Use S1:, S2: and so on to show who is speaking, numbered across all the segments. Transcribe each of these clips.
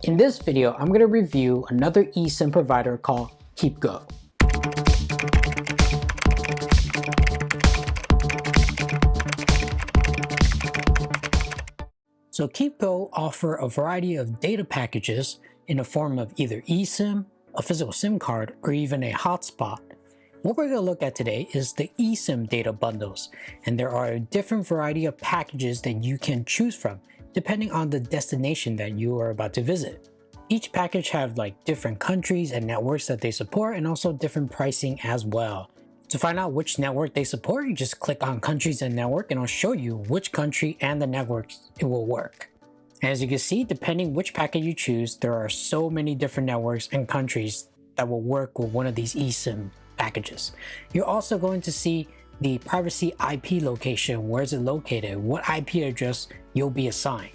S1: In this video, I'm going to review another eSIM provider called Keepgo. So Keepgo offer a variety of data packages in the form of either eSIM, a physical SIM card, or even a hotspot. What we're going to look at today is the eSIM data bundles, and there are a different variety of packages that you can choose from depending on the destination that you are about to visit. Each package have like different countries and networks that they support, and also different pricing as well. To find out which network they support, you just click on countries and network and I'll show you which country and the network it will work. As you can see, depending which packet you choose, there are so many different networks and countries that will work with one of these eSIM packages. You're also going to see the privacy IP location, where is it located, what IP address you'll be assigned.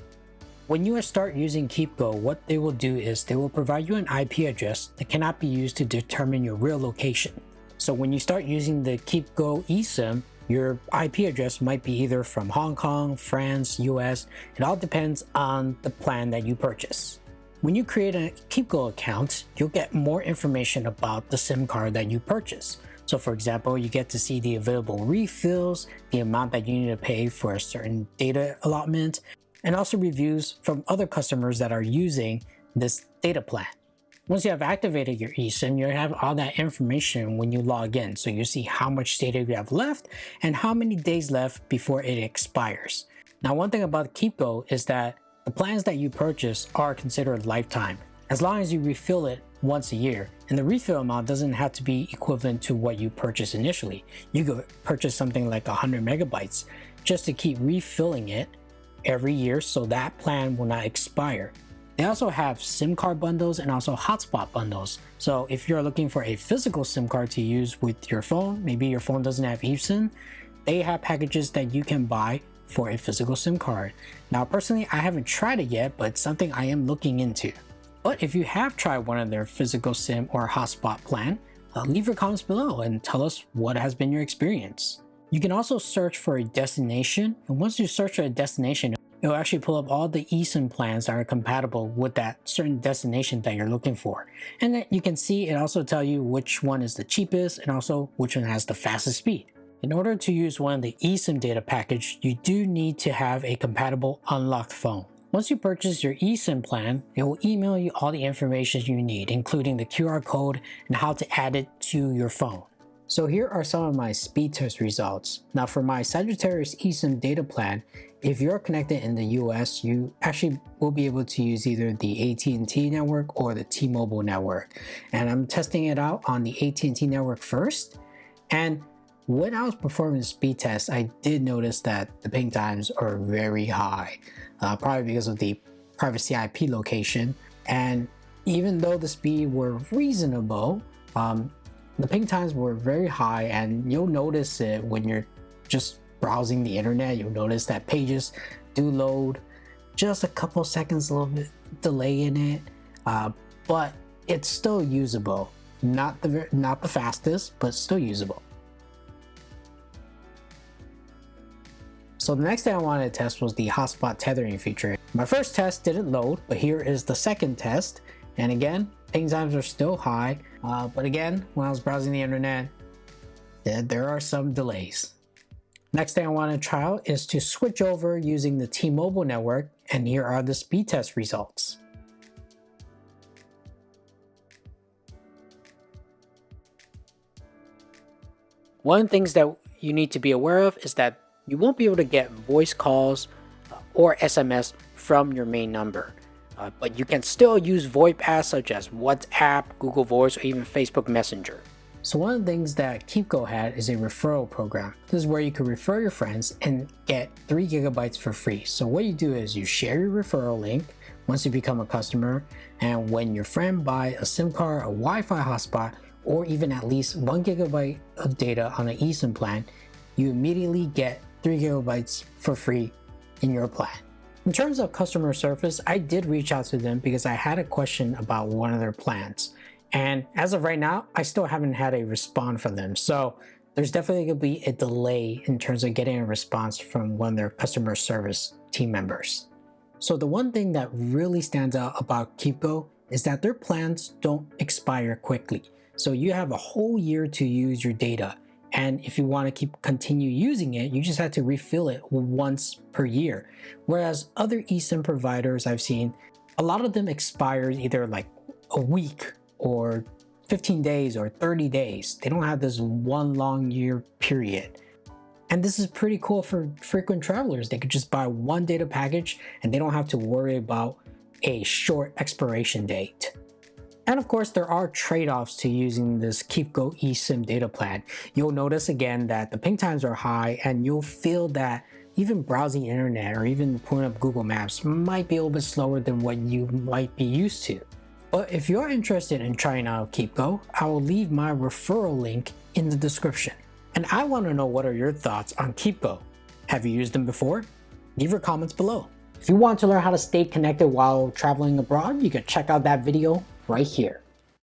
S1: When you start using Keepgo, what they will do is they will provide you an IP address that cannot be used to determine your real location. So when you start using the Keepgo eSIM, your IP address might be either from Hong Kong, France, US. It all depends on the plan that you purchase. When you create a Keepgo account, you'll get more information about the SIM card that you purchase. So for example, you get to see the available refills, the amount that you need to pay for a certain data allotment, and also reviews from other customers that are using this data plan. Once you have activated your eSIM, you'll have all that information when you log in. So you see how much data you have left and how many days left before it expires. Now, one thing about Keepgo is that the plans that you purchase are considered lifetime, as long as you refill it once a year. And the refill amount doesn't have to be equivalent to what you purchased initially. You could purchase something like 100 megabytes just to keep refilling it every year, so that plan will not expire. They also have SIM card bundles and also hotspot bundles. So if you're looking for a physical SIM card to use with your phone, maybe your phone doesn't have eSIM, they have packages that you can buy for a physical SIM card. Now personally, I haven't tried it yet, but it's something I am looking into. But if you have tried one of their physical SIM or hotspot plan, leave your comments below and tell us what has been your experience. You can also search for a destination, and once you search for a destination, it'll actually pull up all the eSIM plans that are compatible with that certain destination that you're looking for. And then you can see it also tell you which one is the cheapest and also which one has the fastest speed. In order to use one of the eSIM data package, you do need to have a compatible unlocked phone. Once you purchase your eSIM plan, it will email you all the information you need, including the QR code and how to add it to your phone. So here are some of my speed test results. Now for my Sagittarius eSIM data plan, if you're connected in the US, you actually will be able to use either the AT&T network or the T-Mobile network. And I'm testing it out on the AT&T network first. And when I was performing the speed test, I did notice that the ping times are very high, probably because of the privacy IP location. And even though the speed were reasonable, the ping times were very high, and you'll notice it when you're just browsing the internet. You'll notice that pages do load just a couple seconds, a little bit delay in it, but it's still usable. Not the fastest, but still usable. So the next thing I wanted to test was the hotspot tethering feature. My first test didn't load, but here is the second test. And again, ping times are still high, but again, when I was browsing the internet, there are some delays. Next thing I want to try out is to switch over using the T-Mobile network, and here are the speed test results. One of the things that you need to be aware of is that you won't be able to get voice calls or SMS from your main number. But you can still use VoIP apps such as WhatsApp, Google Voice, or even Facebook Messenger. So one of the things that Keepgo had is a referral program. This is where you can refer your friends and get 3 gigabytes for free. So what you do is you share your referral link once you become a customer, and when your friend buys a SIM card, a Wi-Fi hotspot, or even at least 1 gigabyte of data on an eSIM plan, you immediately get 3 gigabytes for free in your plan. In terms of customer service, I did reach out to them because I had a question about one of their plans. And as of right now, I still haven't had a response from them. So there's definitely going to be a delay in terms of getting a response from one of their customer service team members. So the one thing that really stands out about Keepgo is that their plans don't expire quickly. So you have a whole year to use your data. And if you want to continue using it, you just have to refill it once per year. Whereas other eSIM providers I've seen, a lot of them expire either like a week or 15 days or 30 days. They don't have this one long year period. And this is pretty cool for frequent travelers. They could just buy one data package and they don't have to worry about a short expiration date. And of course, there are trade-offs to using this Keepgo eSIM data plan. You'll notice again that the ping times are high, and you'll feel that even browsing internet or even pulling up Google Maps might be a little bit slower than what you might be used to. But if you're interested in trying out Keepgo, I will leave my referral link in the description. And I want to know, what are your thoughts on Keepgo? Have you used them before? Leave your comments below. If you want to learn how to stay connected while traveling abroad, you can check out that video right here.